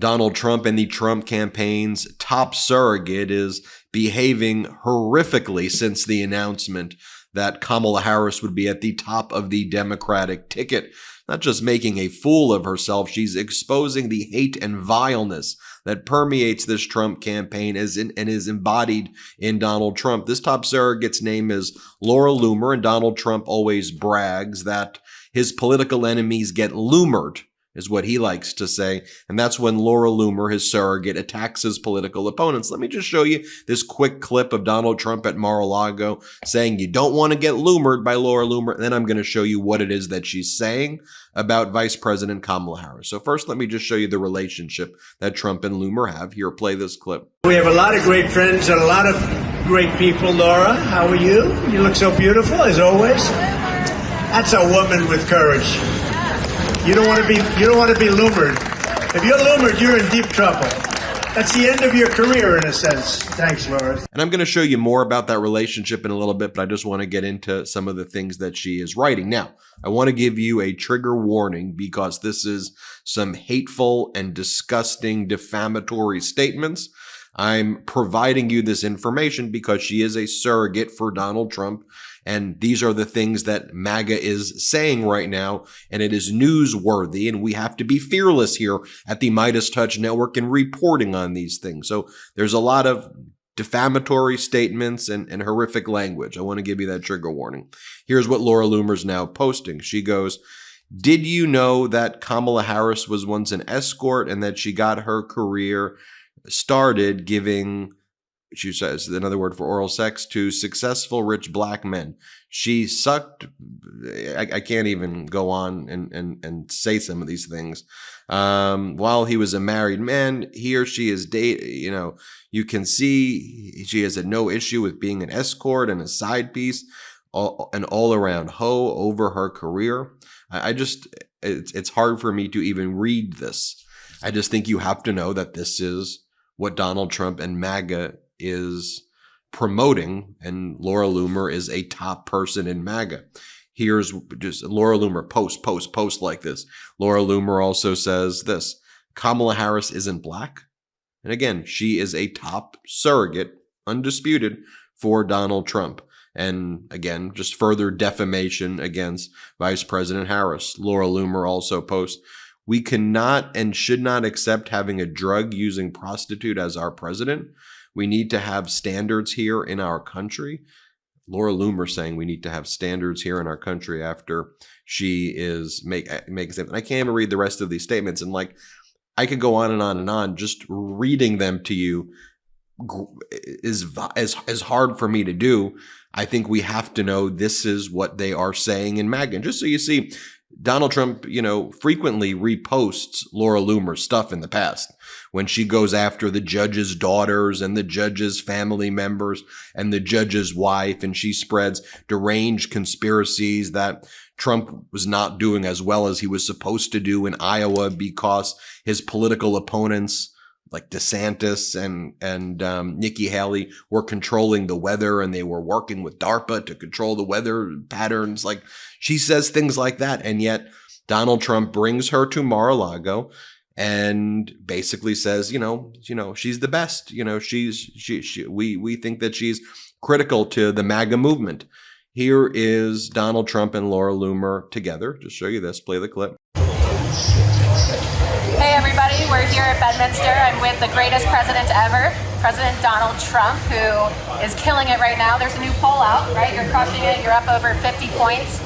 Donald Trump and the Trump campaign's top surrogate is behaving horrifically since the announcement that Kamala Harris would be at the top of the Democratic ticket. Not just making a fool of herself, she's exposing the hate and vileness that permeates this Trump campaign and is embodied in Donald Trump. This top surrogate's name is Laura Loomer, and Donald Trump always brags that his political enemies get loomered, is what he likes to say. And that's when Laura Loomer, his surrogate, attacks his political opponents. Let me just show you this quick clip of Donald Trump at Mar-a-Lago saying you don't want to get loomered by Laura Loomer. And then I'm going to show you what it is that she's saying about Vice President Kamala Harris. So first, let me just show you the relationship that Trump and Loomer have. Here, play this clip. We have a lot of great friends and a lot of great people. Laura, how are you? You look so beautiful, as always. That's a woman with courage. You don't want to be loomered. If you're loomered, you're in deep trouble. That's the end of your career, in a sense. Thanks, Laura. And I'm going to show you more about that relationship in a little bit, but I just want to get into some of the things that she is writing. Now, I want to give you a trigger warning because this is some hateful and disgusting defamatory statements. I'm providing you this information because she is a surrogate for Donald Trump. And these are the things that MAGA is saying right now, and it is newsworthy, and we have to be fearless here at the MeidasTouch Network in reporting on these things. So there's a lot of defamatory statements and horrific language. I want to give you that trigger warning. Here's what Laura Loomer's now posting. She goes, "Did you know that Kamala Harris was once an escort and that she got her career started giving," she says, another word for oral sex, "to successful rich black men. She sucked," I can't even go on and say some of these things. "While he was a married man, he or she is you can see she has had no issue with being an escort and a side piece, an all-around hoe over her career." It's hard for me to even read this. I just think you have to know that this is what Donald Trump and MAGA is promoting, and Laura Loomer is a top person in MAGA. Here's just Laura Loomer post like this. Laura Loomer also says this: "Kamala Harris isn't black." And again, she is a top surrogate, undisputed, for Donald Trump. And again, just further defamation against Vice President Harris. Laura Loomer also posts, "We cannot and should not accept having a drug-using prostitute as our president. We need to have standards here in our country." Laura Loomer saying we need to have standards here in our country after she is making statements. I can't even read the rest of these statements. And I could go on and on and on. Just reading them to you is hard for me to do. I think we have to know this is what they are saying in MAGA. And just so you see, Donald Trump, frequently reposts Laura Loomer's stuff in the past when she goes after the judge's daughters and the judge's family members and the judge's wife, and she spreads deranged conspiracies that Trump was not doing as well as he was supposed to do in Iowa because his political opponents like DeSantis and Nikki Haley were controlling the weather, and they were working with DARPA to control the weather patterns. She says things like that, and yet Donald Trump brings her to Mar-a-Lago and basically says, she's the best. We think that she's critical to the MAGA movement. Here is Donald Trump and Laura Loomer together. Just show you this. Play the clip. Hey everybody, we're here at Bedminster. I'm with the greatest president ever, President Donald Trump, who is killing it right now. There's a new poll out, right? You're crushing it. You're up over 50 points.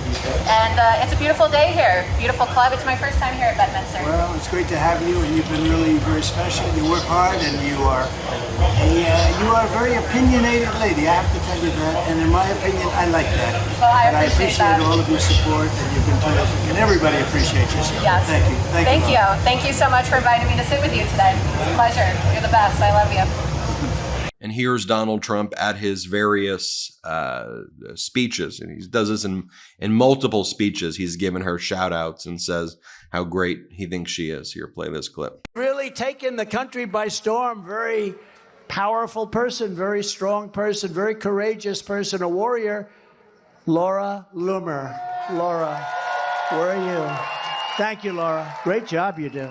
And it's a beautiful day here. Beautiful club. It's my first time here at Bedminster. Well, it's great to have you, and you've been really very special. You work hard, and you are a very opinionated lady. I have to tell you that. And in my opinion, I like that. Well, I appreciate that. all of your support, and you've been terrific. And everybody appreciates you. So yes. Thank you. Thank you. Thank you so much for inviting me to sit with you today. It's a pleasure. You're the best. I love you. And here's Donald Trump at his various speeches. And he does this in multiple speeches. He's given her shout outs and says how great he thinks she is. Here, play this clip. Really taken the country by storm. Very powerful person, very strong person, very courageous person, a warrior. Laura Loomer. Laura, where are you? Thank you, Laura. Great job you do.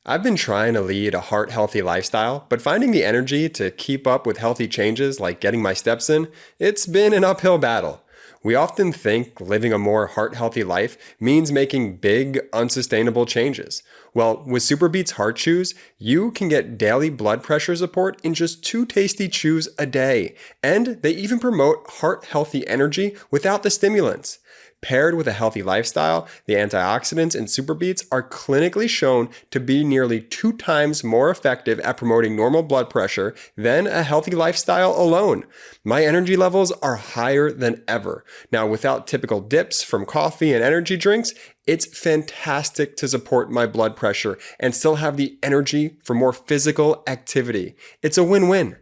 I've been trying to lead a heart-healthy lifestyle, but finding the energy to keep up with healthy changes like getting my steps in, it's been an uphill battle. We often think living a more heart-healthy life means making big, unsustainable changes. Well, with SuperBeets Heart Chews, you can get daily blood pressure support in just 2 tasty chews a day. And they even promote heart-healthy energy without the stimulants. Paired with a healthy lifestyle, the antioxidants in SuperBeets are clinically shown to be nearly 2 times more effective at promoting normal blood pressure than a healthy lifestyle alone. My energy levels are higher than ever. Now, without typical dips from coffee and energy drinks, it's fantastic to support my blood pressure and still have the energy for more physical activity. It's a win-win.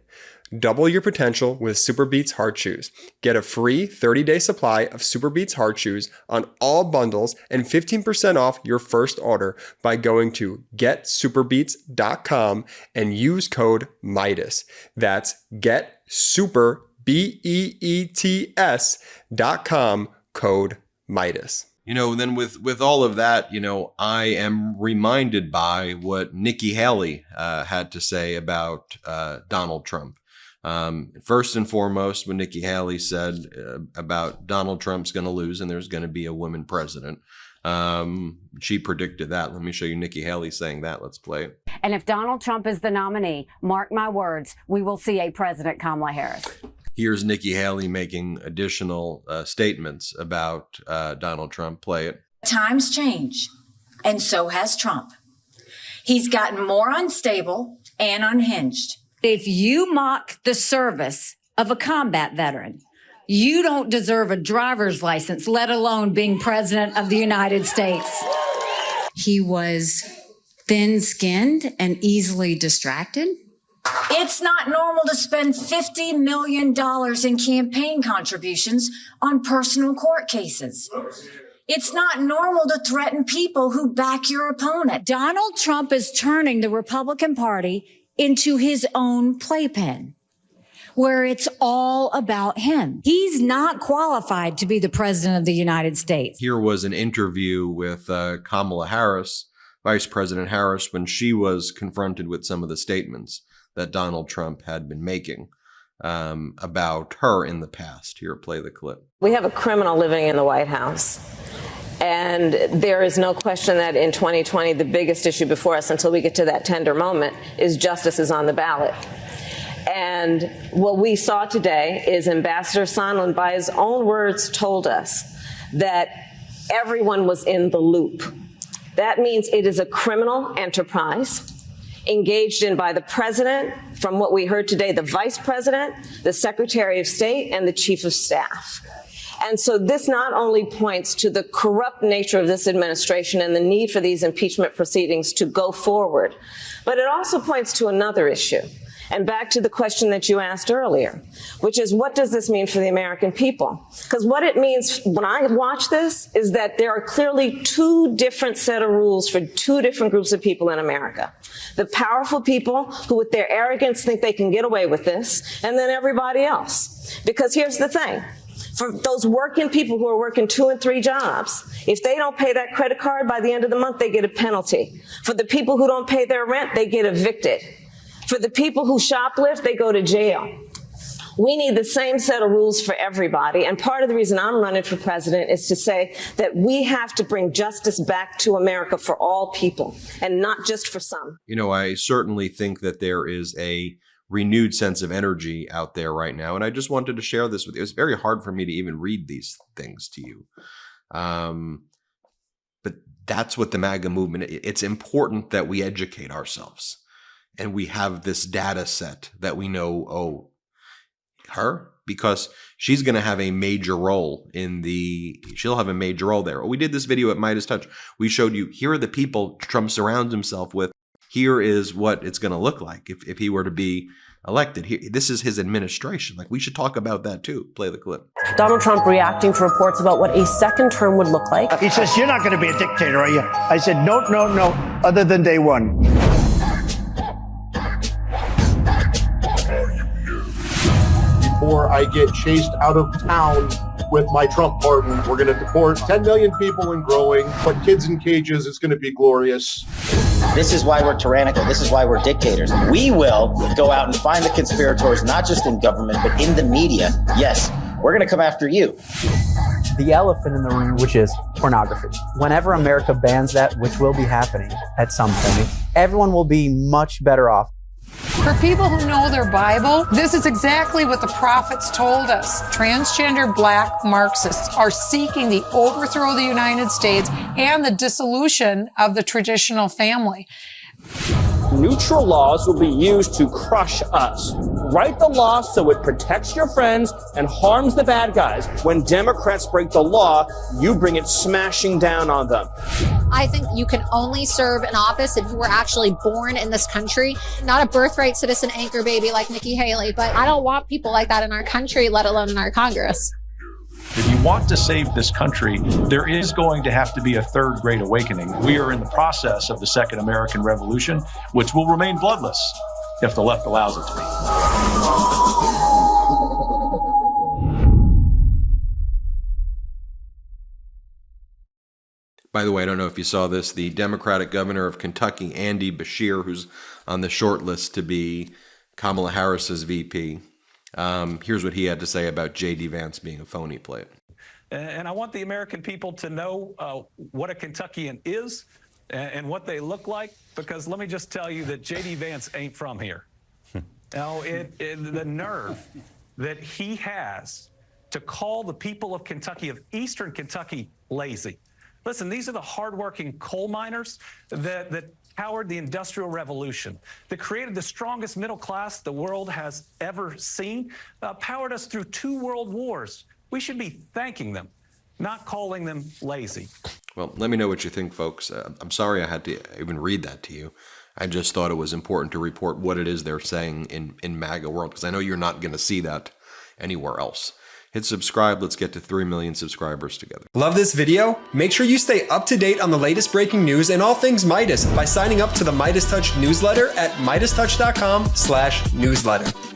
Double your potential with SuperBeets Heart Chews. Get a free 30-day supply of SuperBeets Heart Chews on all bundles and 15% off your first order by going to getsuperbeets.com and use code Meidas. That's getsuperbeets.com, code Meidas. Then with all of that, I am reminded by what Nikki Haley had to say about Donald Trump. First and foremost, when Nikki Haley said about Donald Trump's going to lose and there's going to be a woman president, she predicted that. Let me show you Nikki Haley saying that. Let's play it. And if Donald Trump is the nominee, mark my words, we will see a President Kamala Harris. Here's Nikki Haley making additional statements about Donald Trump. Play it. Times change, and so has Trump. He's gotten more unstable and unhinged. If you mock the service of a combat veteran, you don't deserve a driver's license, let alone being President of the United States. He was thin-skinned and easily distracted. It's not normal to spend $50 million in campaign contributions on personal court cases. It's not normal to threaten people who back your opponent. Donald Trump is turning the Republican Party into his own playpen, where it's all about him. He's not qualified to be the President of the United States. Here was an interview with Kamala Harris, Vice President Harris, when she was confronted with some of the statements that Donald Trump had been making about her in the past. Here, play the clip. We have a criminal living in the White House. And there is no question that in 2020, the biggest issue before us until we get to that tender moment is justice is on the ballot. And what we saw today is Ambassador Sondland, by his own words, told us that everyone was in the loop. That means it is a criminal enterprise engaged in by the president, from what we heard today, the vice president, the secretary of state, and the chief of staff. And so this not only points to the corrupt nature of this administration and the need for these impeachment proceedings to go forward, but it also points to another issue. And back to the question that you asked earlier, which is, what does this mean for the American people? Because what it means when I watch this is that there are clearly 2 different set of rules for 2 different groups of people in America. The powerful people who with their arrogance think they can get away with this, and then everybody else. Because here's the thing. For those working people who are working 2 and 3 jobs, if they don't pay that credit card by the end of the month, they get a penalty. For the people who don't pay their rent, they get evicted. For the people who shoplift, they go to jail. We need the same set of rules for everybody. And part of the reason I'm running for president is to say that we have to bring justice back to America for all people and not just for some. I certainly think that there is a renewed sense of energy out there right now. And I just wanted to share this with you. It's very hard for me to even read these things to you. But that's what the MAGA movement, it's important that we educate ourselves. And we have this data set that we know, her, because she's going to have a major role she'll have a major role there. We did this video at MeidasTouch. We showed you, here are the people Trump surrounds himself with. Here is what it's going to look like if he were to be elected. This is his administration. We should talk about that too. Play the clip. Donald Trump reacting to reports about what a second term would look like. He says, "You're not going to be a dictator, are you?" I said, no, other than day one. Before I get chased out of town with my Trump pardon, we're going to deport 10 million people and growing, put kids in cages. It's going to be glorious. This is why we're tyrannical. This is why we're dictators. We will go out and find the conspirators, not just in government, but in the media. Yes, we're going to come after you. The elephant in the room, which is pornography. Whenever America bans that, which will be happening at some point, everyone will be much better off. For people who know their Bible, this is exactly what the prophets told us. Transgender black Marxists are seeking the overthrow of the United States and the dissolution of the traditional family. Neutral laws will be used to crush us. Write the law so it protects your friends and harms the bad guys. When Democrats break the law, you bring it smashing down on them. I think you can only serve in office if you were actually born in this country, not a birthright citizen anchor baby like Nikki Haley. But I don't want people like that in our country, let alone in our Congress. If you want to save this country, there is going to have to be a third great awakening. We are in the process of the Second American Revolution, which will remain bloodless if the left allows it to be. By the way, I don't know if you saw this, the Democratic governor of Kentucky, Andy Beshear, who's on the short list to be Kamala Harris's VP, here's what he had to say about J.D. Vance being a phony plate. And I want the American people to know what a Kentuckian is and what they look like, because let me just tell you that J.D. Vance ain't from here. Now, the nerve that he has to call the people of Kentucky, of Eastern Kentucky, lazy. Listen, these are the hardworking coal miners that powered the Industrial Revolution, that created the strongest middle class the world has ever seen, powered us through 2 world wars. We should be thanking them, not calling them lazy. Well, let me know what you think, folks. I'm sorry I had to even read that to you. I just thought it was important to report what it is they're saying in MAGA world, because I know you're not going to see that anywhere else. Hit subscribe. Let's get to 3 million subscribers together. Love this video? Make sure you stay up to date on the latest breaking news and all things Meidas by signing up to the MeidasTouch newsletter at MeidasTouch.com/newsletter.